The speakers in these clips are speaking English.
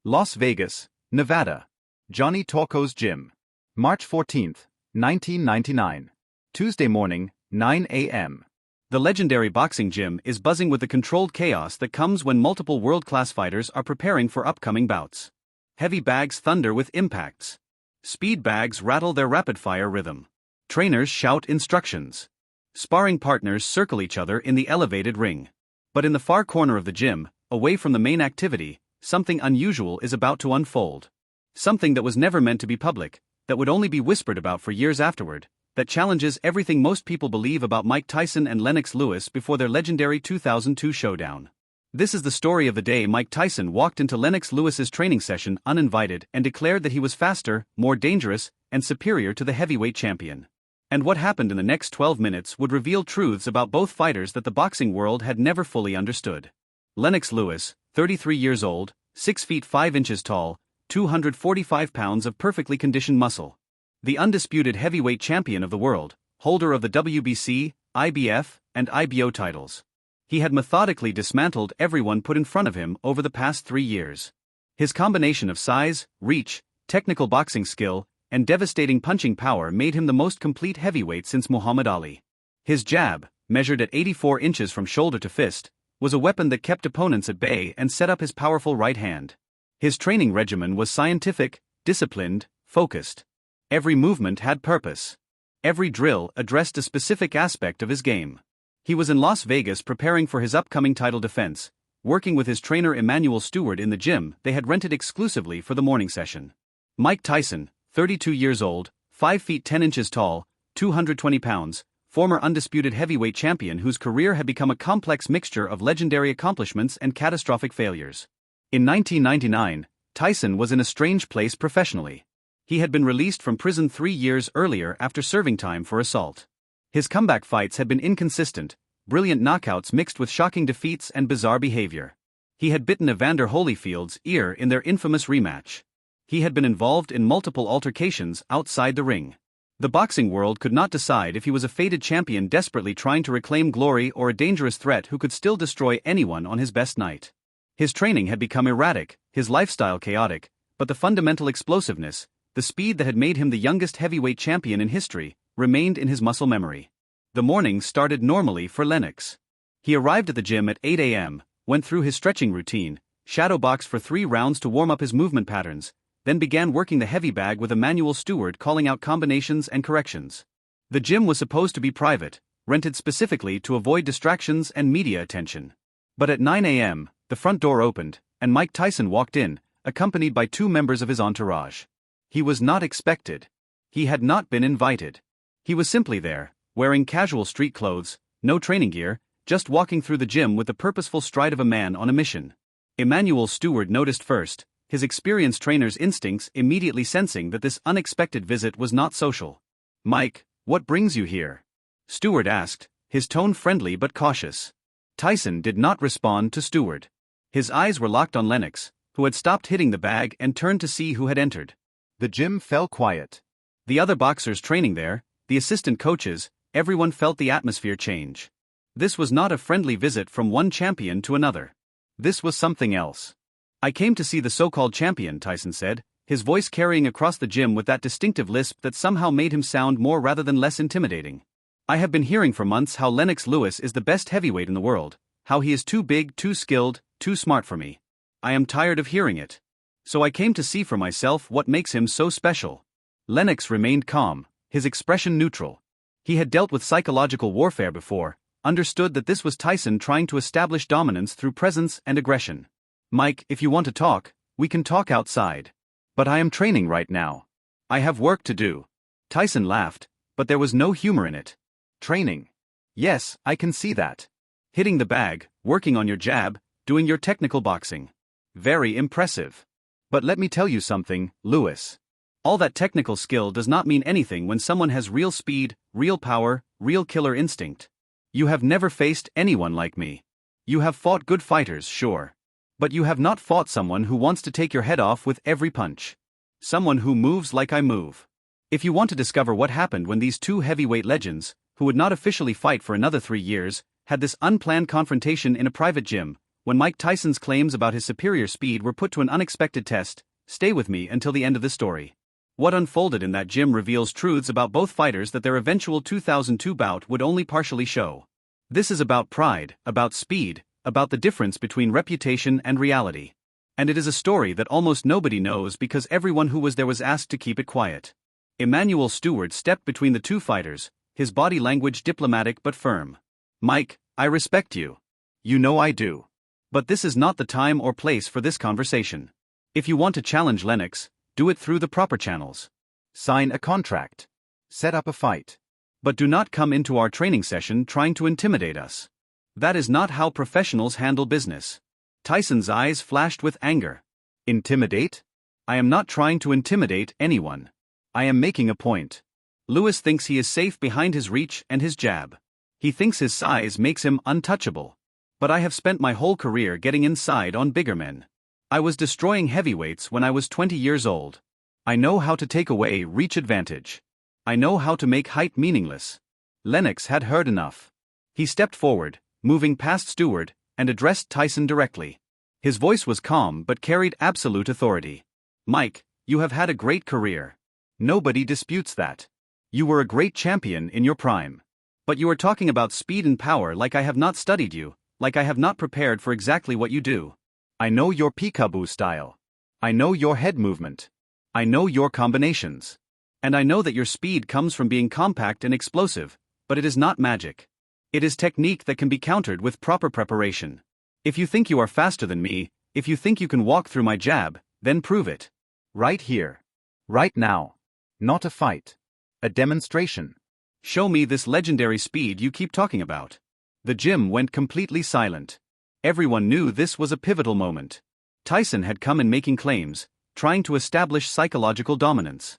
Las Vegas, Nevada. Johnny Torco's Gym. March 14, 1999. Tuesday morning, 9 a.m. The legendary boxing gym is buzzing with the controlled chaos that comes when multiple world-class fighters are preparing for upcoming bouts. Heavy bags thunder with impacts. Speed bags rattle their rapid-fire rhythm. Trainers shout instructions. Sparring partners circle each other in the elevated ring. But in the far corner of the gym, away from the main activity, something unusual is about to unfold. Something that was never meant to be public, that would only be whispered about for years afterward, that challenges everything most people believe about Mike Tyson and Lennox Lewis before their legendary 2002 showdown. This is the story of the day Mike Tyson walked into Lennox Lewis's training session uninvited and declared that he was faster, more dangerous, and superior to the heavyweight champion. And what happened in the next 12 minutes would reveal truths about both fighters that the boxing world had never fully understood. Lennox Lewis, 33 years old, 6 feet 5 inches tall, 245 pounds of perfectly conditioned muscle. The undisputed heavyweight champion of the world, holder of the WBC, IBF, and IBO titles. He had methodically dismantled everyone put in front of him over the past 3 years. His combination of size, reach, technical boxing skill, and devastating punching power made him the most complete heavyweight since Muhammad Ali. His jab, measured at 84 inches from shoulder to fist, was a weapon that kept opponents at bay and set up his powerful right hand. His training regimen was scientific, disciplined, focused. Every movement had purpose. Every drill addressed a specific aspect of his game. He was in Las Vegas preparing for his upcoming title defense, working with his trainer Emmanuel Stewart in the gym they had rented exclusively for the morning session. Mike Tyson, 32 years old, 5 feet 10 inches tall, 220 pounds, former undisputed heavyweight champion whose career had become a complex mixture of legendary accomplishments and catastrophic failures. In 1999, Tyson was in a strange place professionally. He had been released from prison 3 years earlier after serving time for assault. His comeback fights had been inconsistent, brilliant knockouts mixed with shocking defeats and bizarre behavior. He had bitten Evander Holyfield's ear in their infamous rematch. He had been involved in multiple altercations outside the ring. The boxing world could not decide if he was a faded champion desperately trying to reclaim glory or a dangerous threat who could still destroy anyone on his best night. His training had become erratic, his lifestyle chaotic, but the fundamental explosiveness, the speed that had made him the youngest heavyweight champion in history, remained in his muscle memory. The morning started normally for Lennox. He arrived at the gym at 8 a.m., went through his stretching routine, shadowboxed for 3 rounds to warm up his movement patterns, then began working the heavy bag with Emmanuel Stewart calling out combinations and corrections. The gym was supposed to be private, rented specifically to avoid distractions and media attention. But at 9 a.m., the front door opened, and Mike Tyson walked in, accompanied by 2 members of his entourage. He was not expected. He had not been invited. He was simply there, wearing casual street clothes, no training gear, just walking through the gym with the purposeful stride of a man on a mission. Emmanuel Stewart noticed first, his experienced trainer's instincts immediately sensing that this unexpected visit was not social. "Mike, what brings you here?" Stewart asked, his tone friendly but cautious. Tyson did not respond to Stewart. His eyes were locked on Lennox, who had stopped hitting the bag and turned to see who had entered. The gym fell quiet. The other boxers training there, the assistant coaches, everyone felt the atmosphere change. This was not a friendly visit from one champion to another. This was something else. "I came to see the so-called champion," Tyson said, his voice carrying across the gym with that distinctive lisp that somehow made him sound more rather than less intimidating. "I have been hearing for months how Lennox Lewis is the best heavyweight in the world, how he is too big, too skilled, too smart for me. I am tired of hearing it. So I came to see for myself what makes him so special." Lennox remained calm, his expression neutral. He had dealt with psychological warfare before, understood that this was Tyson trying to establish dominance through presence and aggression. "Mike, if you want to talk, we can talk outside. But I am training right now. I have work to do." Tyson laughed, but there was no humor in it. "Training? Yes, I can see that. Hitting the bag, working on your jab, doing your technical boxing. Very impressive. But let me tell you something, Lewis. All that technical skill does not mean anything when someone has real speed, real power, real killer instinct. You have never faced anyone like me. You have fought good fighters, sure. But you have not fought someone who wants to take your head off with every punch. Someone who moves like I move. If you want to discover what happened when these 2 heavyweight legends, who would not officially fight for another 3 years, had this unplanned confrontation in a private gym, when Mike Tyson's claims about his superior speed were put to an unexpected test. Stay with me until the end of this story. What unfolded in that gym reveals truths about both fighters that their eventual 2002 bout would only partially show. This is about pride, about speed, about the difference between reputation and reality. And it is a story that almost nobody knows because everyone who was there was asked to keep it quiet. Emanuel Stewart stepped between the two fighters, his body language diplomatic but firm. "Mike, I respect you. You know I do. But this is not the time or place for this conversation. If you want to challenge Lennox, do it through the proper channels. Sign a contract. Set up a fight. But do not come into our training session trying to intimidate us. That is not how professionals handle business." Tyson's eyes flashed with anger. "Intimidate? I am not trying to intimidate anyone. I am making a point. Lewis thinks he is safe behind his reach and his jab. He thinks his size makes him untouchable. But I have spent my whole career getting inside on bigger men. I was destroying heavyweights when I was 20 years old. I know how to take away reach advantage. I know how to make height meaningless." Lennox had heard enough. He stepped forward, moving past Stewart, and addressed Tyson directly. His voice was calm but carried absolute authority. "Mike, you have had a great career. Nobody disputes that. You were a great champion in your prime. But you are talking about speed and power like I have not studied you, like I have not prepared for exactly what you do. I know your peekaboo style. I know your head movement. I know your combinations. And I know that your speed comes from being compact and explosive, but it is not magic. It is technique that can be countered with proper preparation. If you think you are faster than me, if you think you can walk through my jab, then prove it. Right here. Right now. Not a fight. A demonstration. Show me this legendary speed you keep talking about." The gym went completely silent. Everyone knew this was a pivotal moment. Tyson had come in making claims, trying to establish psychological dominance.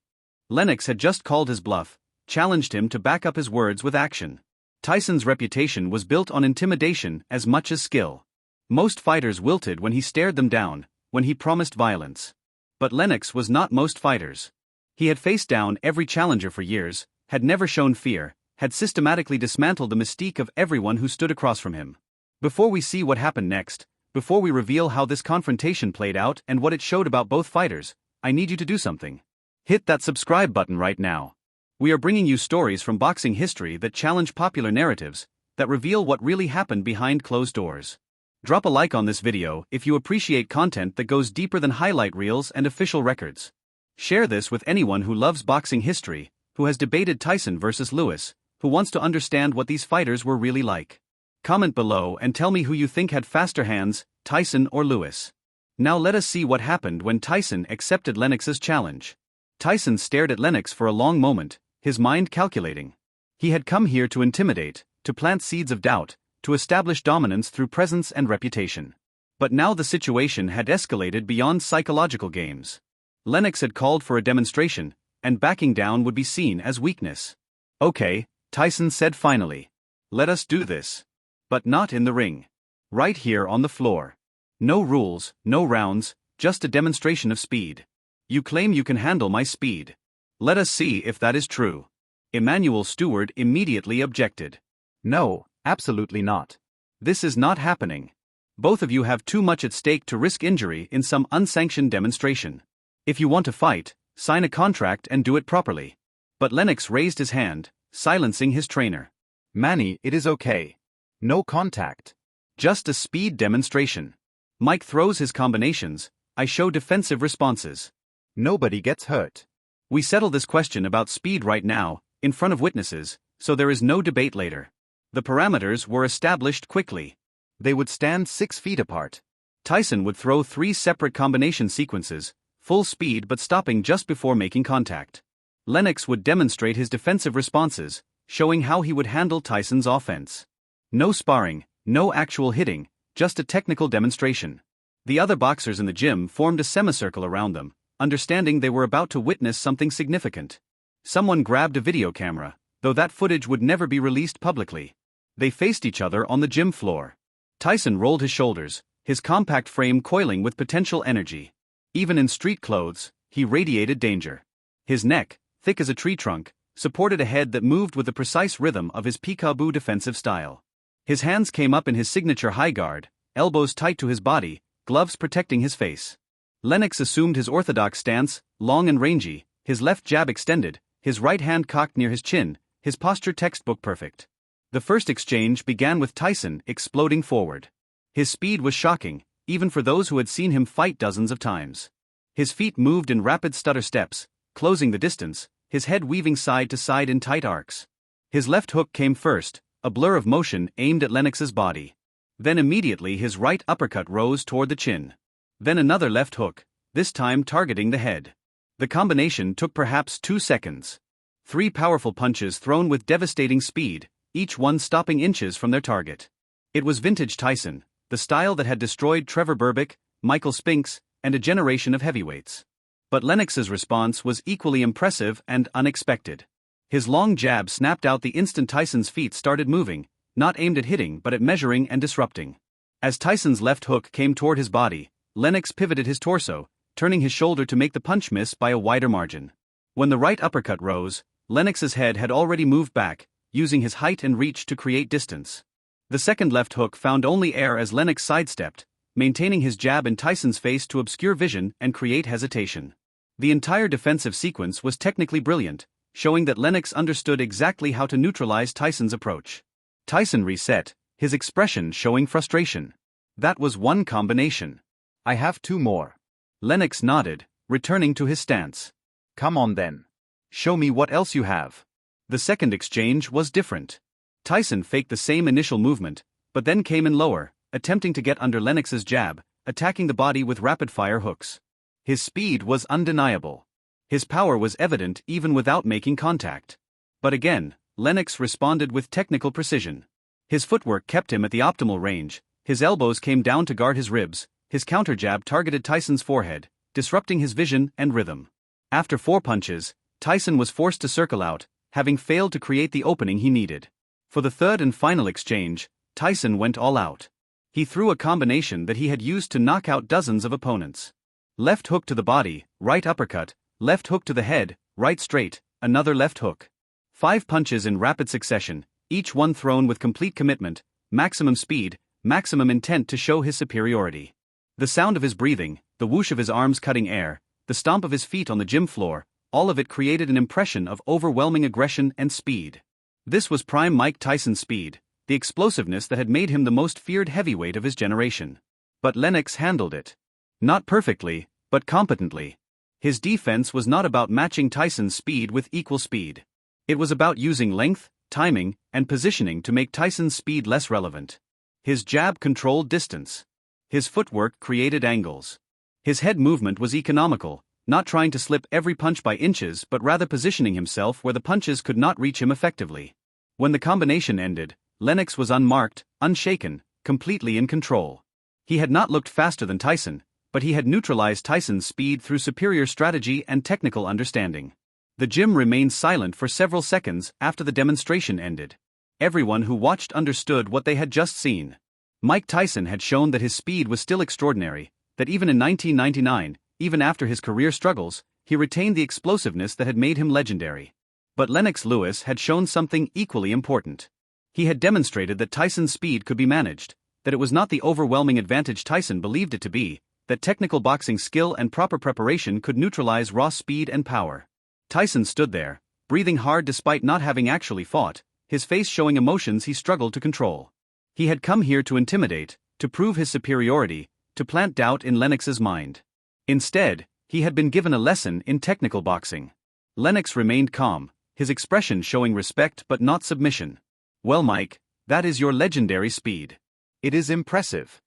Lennox had just called his bluff, challenged him to back up his words with action. Tyson's reputation was built on intimidation as much as skill. Most fighters wilted when he stared them down, when he promised violence. But Lennox was not most fighters. He had faced down every challenger for years, had never shown fear, had systematically dismantled the mystique of everyone who stood across from him. Before we see what happened next, before we reveal how this confrontation played out and what it showed about both fighters, I need you to do something. Hit that subscribe button right now. We are bringing you stories from boxing history that challenge popular narratives, that reveal what really happened behind closed doors. Drop a like on this video if you appreciate content that goes deeper than highlight reels and official records. Share this with anyone who loves boxing history, who has debated Tyson versus Lewis, who wants to understand what these fighters were really like. Comment below and tell me who you think had faster hands, Tyson or Lewis. Now let us see what happened when Tyson accepted Lennox's challenge. Tyson stared at Lennox for a long moment, his mind calculating. He had come here to intimidate, to plant seeds of doubt, to establish dominance through presence and reputation. But now the situation had escalated beyond psychological games. Lennox had called for a demonstration, and backing down would be seen as weakness. "Okay," Tyson said finally. "Let us do this. But not in the ring. Right here on the floor. No rules, no rounds, just a demonstration of speed. You claim you can handle my speed. Let us see if that is true." Emanuel Stewart immediately objected. "No, absolutely not. This is not happening. Both of you have too much at stake to risk injury in some unsanctioned demonstration. If you want to fight, sign a contract and do it properly." But Lennox raised his hand, silencing his trainer. "Manny, it is okay. No contact. Just a speed demonstration. Mike throws his combinations, I show defensive responses. Nobody gets hurt. We settle this question about speed right now, in front of witnesses, so there is no debate later." The parameters were established quickly. They would stand 6 feet apart. Tyson would throw 3 separate combination sequences, full speed but stopping just before making contact. Lennox would demonstrate his defensive responses, showing how he would handle Tyson's offense. No sparring, no actual hitting, just a technical demonstration. The other boxers in the gym formed a semicircle around them, understanding they were about to witness something significant. Someone grabbed a video camera, though that footage would never be released publicly. They faced each other on the gym floor. Tyson rolled his shoulders, his compact frame coiling with potential energy. Even in street clothes, he radiated danger. His neck, thick as a tree trunk, supported a head that moved with the precise rhythm of his peekaboo defensive style. His hands came up in his signature high guard, elbows tight to his body, gloves protecting his face. Lennox assumed his orthodox stance, long and rangy, his left jab extended, his right hand cocked near his chin, his posture textbook perfect. The first exchange began with Tyson exploding forward. His speed was shocking, even for those who had seen him fight dozens of times. His feet moved in rapid stutter steps, closing the distance, his head weaving side to side in tight arcs. His left hook came first, a blur of motion aimed at Lennox's body. Then immediately his right uppercut rose toward the chin. Then another left hook, this time targeting the head. The combination took perhaps 2 seconds. 3 powerful punches thrown with devastating speed, each one stopping inches from their target. It was vintage Tyson, the style that had destroyed Trevor Berbick, Michael Spinks, and a generation of heavyweights. But Lennox's response was equally impressive and unexpected. His long jab snapped out the instant Tyson's feet started moving, not aimed at hitting but at measuring and disrupting. As Tyson's left hook came toward his body, Lennox pivoted his torso, turning his shoulder to make the punch miss by a wider margin. When the right uppercut rose, Lennox's head had already moved back, using his height and reach to create distance. The second left hook found only air as Lennox sidestepped, maintaining his jab in Tyson's face to obscure vision and create hesitation. The entire defensive sequence was technically brilliant, showing that Lennox understood exactly how to neutralize Tyson's approach. Tyson reset, his expression showing frustration. That was one combination. I have 2 more. Lennox nodded, returning to his stance. Come on then. Show me what else you have. The second exchange was different. Tyson faked the same initial movement, but then came in lower, attempting to get under Lennox's jab, attacking the body with rapid-fire hooks. His speed was undeniable. His power was evident even without making contact. But again, Lennox responded with technical precision. His footwork kept him at the optimal range, his elbows came down to guard his ribs, his counter jab targeted Tyson's forehead, disrupting his vision and rhythm. After 4 punches, Tyson was forced to circle out, having failed to create the opening he needed. For the third and final exchange, Tyson went all out. He threw a combination that he had used to knock out dozens of opponents. Left hook to the body, right uppercut, left hook to the head, right straight, another left hook. 5 punches in rapid succession, each one thrown with complete commitment, maximum speed, maximum intent to show his superiority. The sound of his breathing, the whoosh of his arms cutting air, the stomp of his feet on the gym floor, all of it created an impression of overwhelming aggression and speed. This was prime Mike Tyson speed, the explosiveness that had made him the most feared heavyweight of his generation. But Lennox handled it. Not perfectly, but competently. His defense was not about matching Tyson's speed with equal speed. It was about using length, timing, and positioning to make Tyson's speed less relevant. His jab controlled distance. His footwork created angles. His head movement was economical, not trying to slip every punch by inches but rather positioning himself where the punches could not reach him effectively. When the combination ended, Lennox was unmarked, unshaken, completely in control. He had not looked faster than Tyson, but he had neutralized Tyson's speed through superior strategy and technical understanding. The gym remained silent for several seconds after the demonstration ended. Everyone who watched understood what they had just seen. Mike Tyson had shown that his speed was still extraordinary, that even in 1999, even after his career struggles, he retained the explosiveness that had made him legendary. But Lennox Lewis had shown something equally important. He had demonstrated that Tyson's speed could be managed, that it was not the overwhelming advantage Tyson believed it to be, that technical boxing skill and proper preparation could neutralize raw speed and power. Tyson stood there, breathing hard despite not having actually fought, his face showing emotions he struggled to control. He had come here to intimidate, to prove his superiority, to plant doubt in Lennox's mind. Instead, he had been given a lesson in technical boxing. Lennox remained calm, his expression showing respect but not submission. Well, Mike, that is your legendary speed. It is impressive.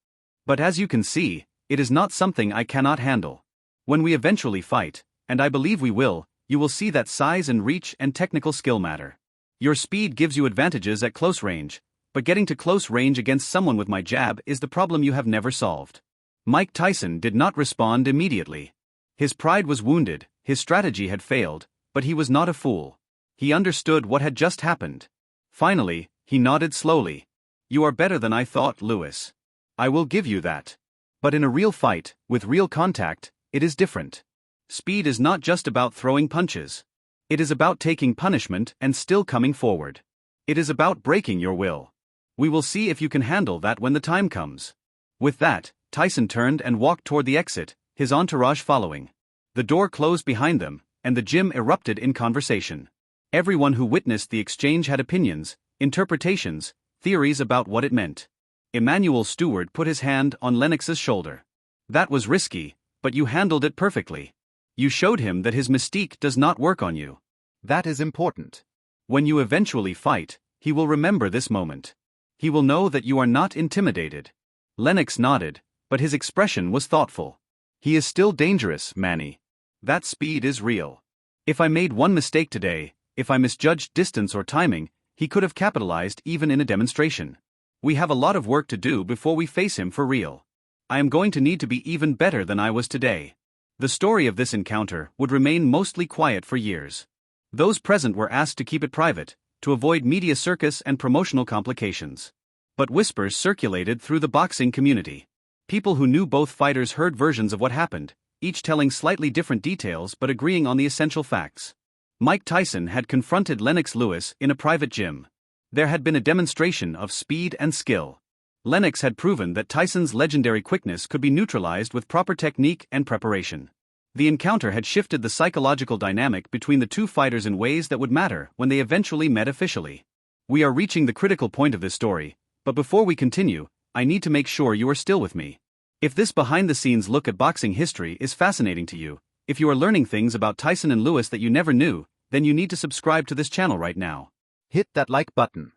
But as you can see, it is not something I cannot handle. When we eventually fight, and I believe we will, you will see that size and reach and technical skill matter. Your speed gives you advantages at close range, but getting to close range against someone with my jab is the problem you have never solved. Mike Tyson did not respond immediately. His pride was wounded, his strategy had failed, but he was not a fool. He understood what had just happened. Finally, he nodded slowly. You are better than I thought, Lewis. I will give you that. But in a real fight, with real contact, it is different. Speed is not just about throwing punches. It is about taking punishment and still coming forward. It is about breaking your will. We will see if you can handle that when the time comes. With that, Tyson turned and walked toward the exit, his entourage following. The door closed behind them, and the gym erupted in conversation. Everyone who witnessed the exchange had opinions, interpretations, theories about what it meant. Emmanuel Stewart put his hand on Lennox's shoulder. That was risky, but you handled it perfectly. You showed him that his mystique does not work on you. That is important. When you eventually fight, he will remember this moment. He will know that you are not intimidated. Lennox nodded, but his expression was thoughtful. He is still dangerous, Manny. That speed is real. If I made one mistake today, if I misjudged distance or timing, he could have capitalized even in a demonstration. We have a lot of work to do before we face him for real. I am going to need to be even better than I was today. The story of this encounter would remain mostly quiet for years. Those present were asked to keep it private, to avoid media circus and promotional complications. But whispers circulated through the boxing community. People who knew both fighters heard versions of what happened, each telling slightly different details but agreeing on the essential facts. Mike Tyson had confronted Lennox Lewis in a private gym. There had been a demonstration of speed and skill. Lennox had proven that Tyson's legendary quickness could be neutralized with proper technique and preparation. The encounter had shifted the psychological dynamic between the two fighters in ways that would matter when they eventually met officially. We are reaching the critical point of this story, but before we continue, I need to make sure you are still with me. If this behind-the-scenes look at boxing history is fascinating to you, if you are learning things about Tyson and Lewis that you never knew, then you need to subscribe to this channel right now. Hit that like button.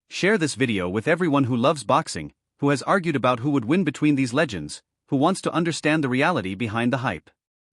Share this video with everyone who loves boxing, who has argued about who would win between these legends, who wants to understand the reality behind the hype.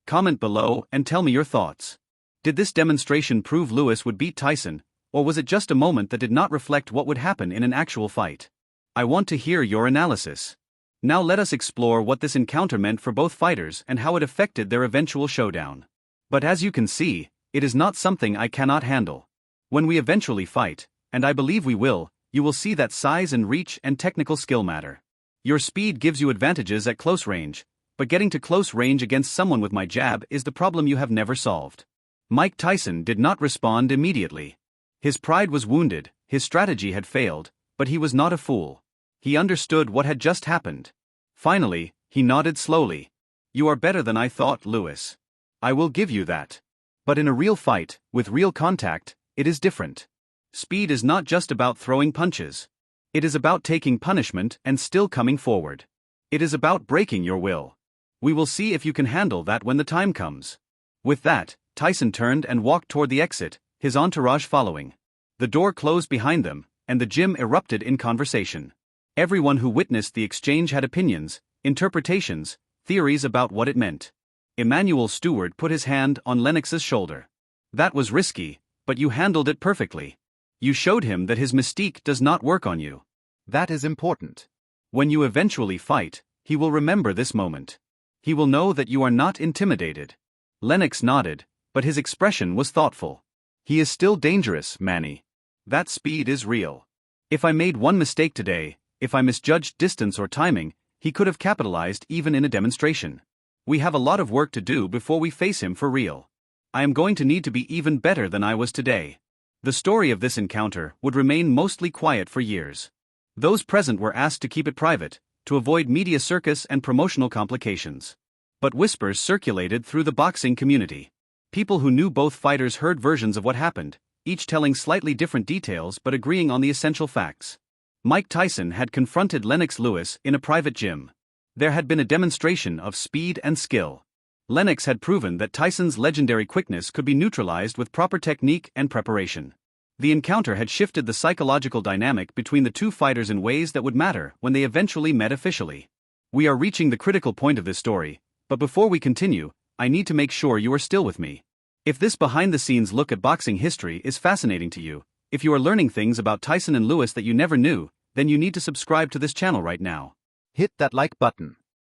Comment below and tell me your thoughts. Did this demonstration prove Lewis would beat Tyson, or was it just a moment that did not reflect what would happen in an actual fight? I want to hear your analysis. Now let us explore what this encounter meant for both fighters and how it affected their eventual showdown. But as you can see, it is not something I cannot handle. When we eventually fight, and I believe we will, you will see that size and reach and technical skill matter. Your speed gives you advantages at close range, but getting to close range against someone with my jab is the problem you have never solved. Mike Tyson did not respond immediately. His pride was wounded, his strategy had failed, but he was not a fool. He understood what had just happened. Finally, he nodded slowly. You are better than I thought, Lewis. I will give you that. But in a real fight, with real contact, it is different. Speed is not just about throwing punches. It is about taking punishment and still coming forward. It is about breaking your will. We will see if you can handle that when the time comes. With that, Tyson turned and walked toward the exit, his entourage following. The door closed behind them, and the gym erupted in conversation. Everyone who witnessed the exchange had opinions, interpretations, theories about what it meant. Emmanuel Stewart put his hand on Lennox's shoulder. That was risky, but you handled it perfectly. You showed him that his mystique does not work on you. That is important. When you eventually fight, he will remember this moment. He will know that you are not intimidated. Lennox nodded, but his expression was thoughtful. He is still dangerous, Manny. That speed is real. If I made one mistake today, if I misjudged distance or timing, he could have capitalized even in a demonstration. We have a lot of work to do before we face him for real. I am going to need to be even better than I was today. The story of this encounter would remain mostly quiet for years. Those present were asked to keep it private, to avoid media circus and promotional complications. But whispers circulated through the boxing community. People who knew both fighters heard versions of what happened, each telling slightly different details but agreeing on the essential facts. Mike Tyson had confronted Lennox Lewis in a private gym. There had been a demonstration of speed and skill. Lennox had proven that Tyson's legendary quickness could be neutralized with proper technique and preparation. The encounter had shifted the psychological dynamic between the two fighters in ways that would matter when they eventually met officially. We are reaching the critical point of this story, but before we continue, I need to make sure you are still with me. If this behind-the-scenes look at boxing history is fascinating to you, if you are learning things about Tyson and Lewis that you never knew, then you need to subscribe to this channel right now. Hit that like button.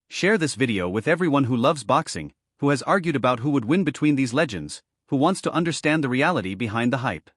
Share this video with everyone who loves boxing, who has argued about who would win between these legends, who wants to understand the reality behind the hype.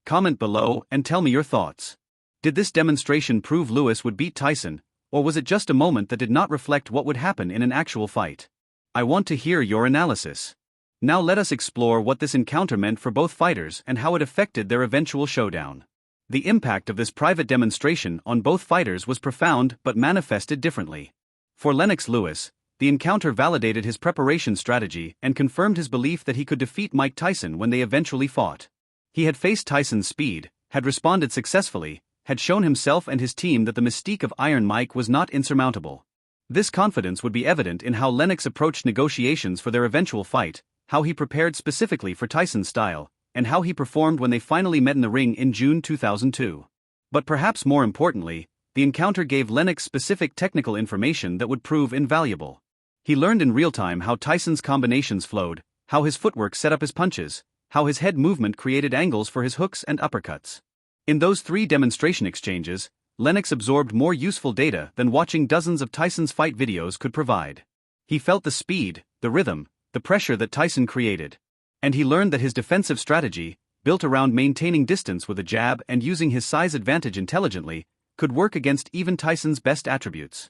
Comment below and tell me your thoughts. Did this demonstration prove Lewis would beat Tyson, or was it just a moment that did not reflect what would happen in an actual fight? I want to hear your analysis. Now let us explore what this encounter meant for both fighters and how it affected their eventual showdown. The impact of this private demonstration on both fighters was profound but manifested differently. For Lennox Lewis, the encounter validated his preparation strategy and confirmed his belief that he could defeat Mike Tyson when they eventually fought. He had faced Tyson's speed, had responded successfully, had shown himself and his team that the mystique of Iron Mike was not insurmountable. This confidence would be evident in how Lennox approached negotiations for their eventual fight, how he prepared specifically for Tyson's style, and how he performed when they finally met in the ring in June 2002. But perhaps more importantly, the encounter gave Lennox specific technical information that would prove invaluable. He learned in real time how Tyson's combinations flowed, how his footwork set up his punches, how his head movement created angles for his hooks and uppercuts. In those 3 demonstration exchanges, Lennox absorbed more useful data than watching dozens of Tyson's fight videos could provide. He felt the speed, the rhythm, the pressure that Tyson created. And he learned that his defensive strategy, built around maintaining distance with a jab and using his size advantage intelligently, could work against even Tyson's best attributes.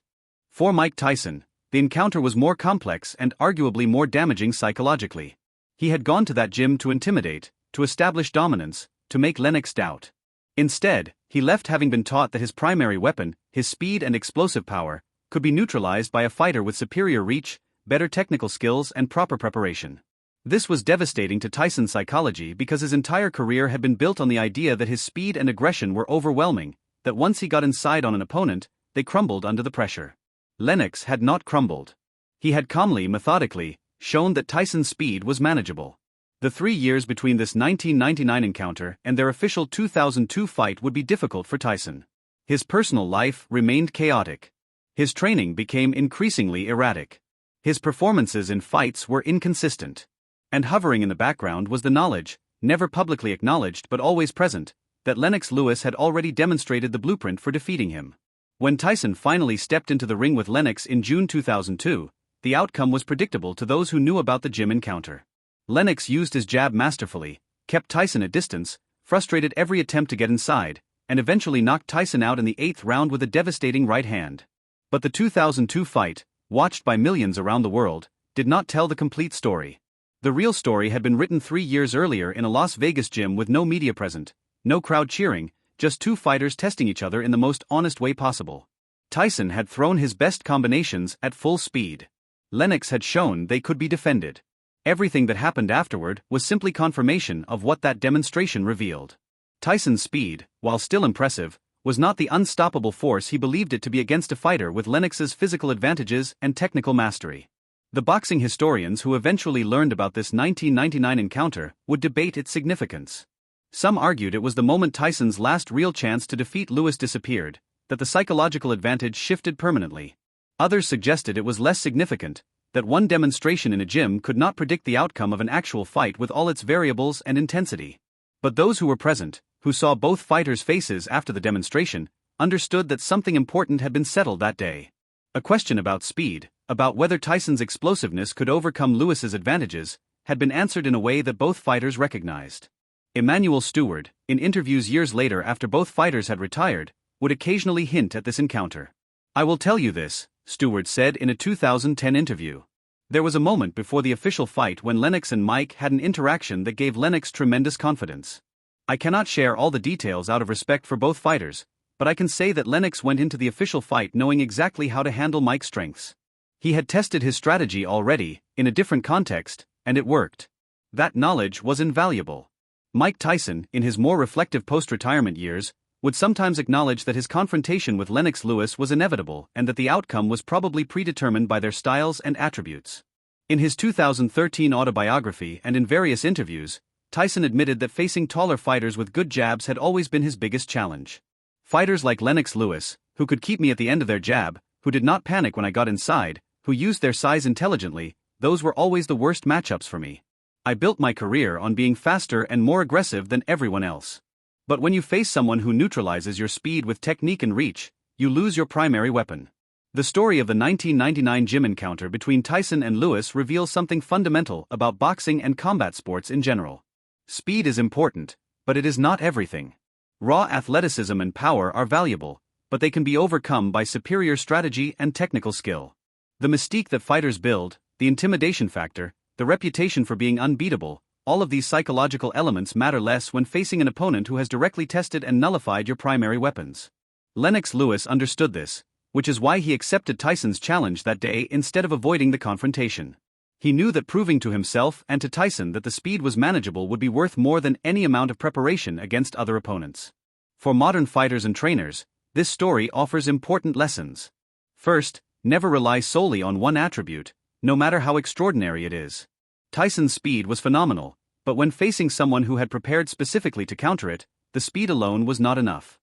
For Mike Tyson, the encounter was more complex and arguably more damaging psychologically. He had gone to that gym to intimidate, to establish dominance, to make Lennox doubt. Instead, he left having been taught that his primary weapon, his speed and explosive power, could be neutralized by a fighter with superior reach, better technical skills and proper preparation. This was devastating to Tyson's psychology because his entire career had been built on the idea that his speed and aggression were overwhelming, that once he got inside on an opponent, they crumbled under the pressure. Lennox had not crumbled. He had calmly, methodically, shown that Tyson's speed was manageable. The 3 years between this 1999 encounter and their official 2002 fight would be difficult for Tyson. His personal life remained chaotic. His training became increasingly erratic. His performances in fights were inconsistent. And hovering in the background was the knowledge, never publicly acknowledged but always present, that Lennox Lewis had already demonstrated the blueprint for defeating him. When Tyson finally stepped into the ring with Lennox in June 2002, the outcome was predictable to those who knew about the gym encounter. Lennox used his jab masterfully, kept Tyson at distance, frustrated every attempt to get inside, and eventually knocked Tyson out in the 8th round with a devastating right hand. But the 2002 fight, watched by millions around the world, did not tell the complete story. The real story had been written 3 years earlier in a Las Vegas gym with no media present, no crowd cheering, just 2 fighters testing each other in the most honest way possible. Tyson had thrown his best combinations at full speed. Lennox had shown they could be defended. Everything that happened afterward was simply confirmation of what that demonstration revealed. Tyson's speed, while still impressive, was not the unstoppable force he believed it to be against a fighter with Lennox's physical advantages and technical mastery. The boxing historians who eventually learned about this 1999 encounter would debate its significance. Some argued it was the moment Tyson's last real chance to defeat Lewis disappeared, that the psychological advantage shifted permanently. Others suggested it was less significant, that one demonstration in a gym could not predict the outcome of an actual fight with all its variables and intensity. But those who were present, who saw both fighters' faces after the demonstration, understood that something important had been settled that day. A question about speed, about whether Tyson's explosiveness could overcome Lewis's advantages, had been answered in a way that both fighters recognized. Emanuel Stewart, in interviews years later after both fighters had retired, would occasionally hint at this encounter. "I will tell you this," Stewart said in a 2010 interview. "There was a moment before the official fight when Lennox and Mike had an interaction that gave Lennox tremendous confidence. I cannot share all the details out of respect for both fighters, but I can say that Lennox went into the official fight knowing exactly how to handle Mike's strengths. He had tested his strategy already, in a different context, and it worked. That knowledge was invaluable." Mike Tyson, in his more reflective post-retirement years, would sometimes acknowledge that his confrontation with Lennox Lewis was inevitable and that the outcome was probably predetermined by their styles and attributes. In his 2013 autobiography and in various interviews, Tyson admitted that facing taller fighters with good jabs had always been his biggest challenge. "Fighters like Lennox Lewis, who could keep me at the end of their jab, who did not panic when I got inside, who used their size intelligently, those were always the worst matchups for me. I built my career on being faster and more aggressive than everyone else. But when you face someone who neutralizes your speed with technique and reach, you lose your primary weapon." The story of the 1999 gym encounter between Tyson and Lewis reveals something fundamental about boxing and combat sports in general. Speed is important, but it is not everything. Raw athleticism and power are valuable, but they can be overcome by superior strategy and technical skill. The mystique that fighters build, the intimidation factor, the reputation for being unbeatable, all of these psychological elements matter less when facing an opponent who has directly tested and nullified your primary weapons. Lennox Lewis understood this. which is why he accepted Tyson's challenge that day instead of avoiding the confrontation. He knew that proving to himself and to Tyson that the speed was manageable would be worth more than any amount of preparation against other opponents. For modern fighters and trainers, this story offers important lessons. First, never rely solely on one attribute, no matter how extraordinary it is. Tyson's speed was phenomenal, but when facing someone who had prepared specifically to counter it, the speed alone was not enough.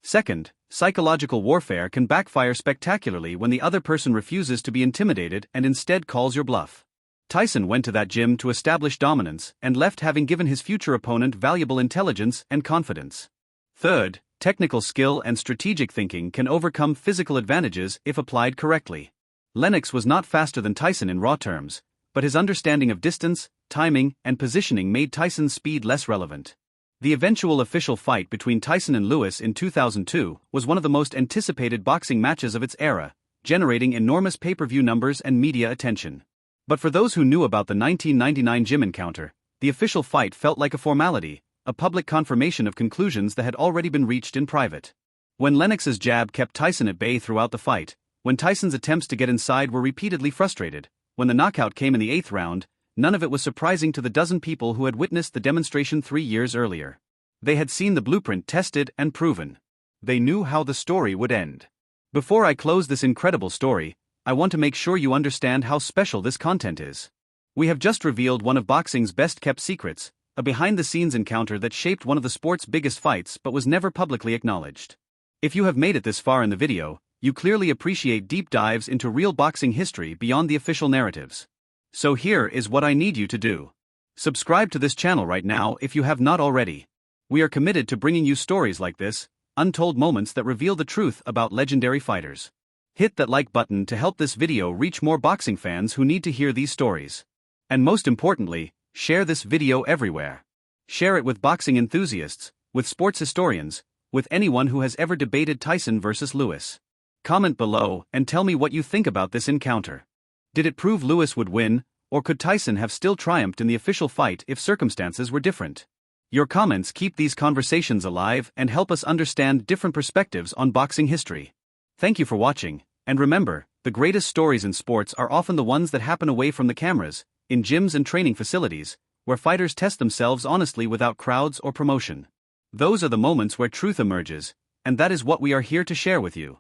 Second, psychological warfare can backfire spectacularly when the other person refuses to be intimidated and instead calls your bluff. Tyson went to that gym to establish dominance and left having given his future opponent valuable intelligence and confidence. Third, technical skill and strategic thinking can overcome physical advantages if applied correctly. Lennox was not faster than Tyson in raw terms, but his understanding of distance, timing, and positioning made Tyson's speed less relevant. The eventual official fight between Tyson and Lewis in 2002 was one of the most anticipated boxing matches of its era, generating enormous pay-per-view numbers and media attention. But for those who knew about the 1999 gym encounter, the official fight felt like a formality, a public confirmation of conclusions that had already been reached in private. When Lennox's jab kept Tyson at bay throughout the fight, when Tyson's attempts to get inside were repeatedly frustrated, when the knockout came in the 8th round, none of it was surprising to the dozen people who had witnessed the demonstration 3 years earlier. They had seen the blueprint tested and proven. They knew how the story would end. Before I close this incredible story, I want to make sure you understand how special this content is. We have just revealed one of boxing's best-kept secrets, a behind-the-scenes encounter that shaped one of the sport's biggest fights but was never publicly acknowledged. If you have made it this far in the video, you clearly appreciate deep dives into real boxing history beyond the official narratives. So here is what I need you to do. Subscribe to this channel right now if you have not already. We are committed to bringing you stories like this, untold moments that reveal the truth about legendary fighters. Hit that like button to help this video reach more boxing fans who need to hear these stories. And most importantly, share this video everywhere. Share it with boxing enthusiasts, with sports historians, with anyone who has ever debated Tyson versus Lewis. Comment below and tell me what you think about this encounter. Did it prove Lewis would win, or could Tyson have still triumphed in the official fight if circumstances were different? Your comments keep these conversations alive and help us understand different perspectives on boxing history. Thank you for watching, and remember, the greatest stories in sports are often the ones that happen away from the cameras, in gyms and training facilities, where fighters test themselves honestly without crowds or promotion. Those are the moments where truth emerges, and that is what we are here to share with you.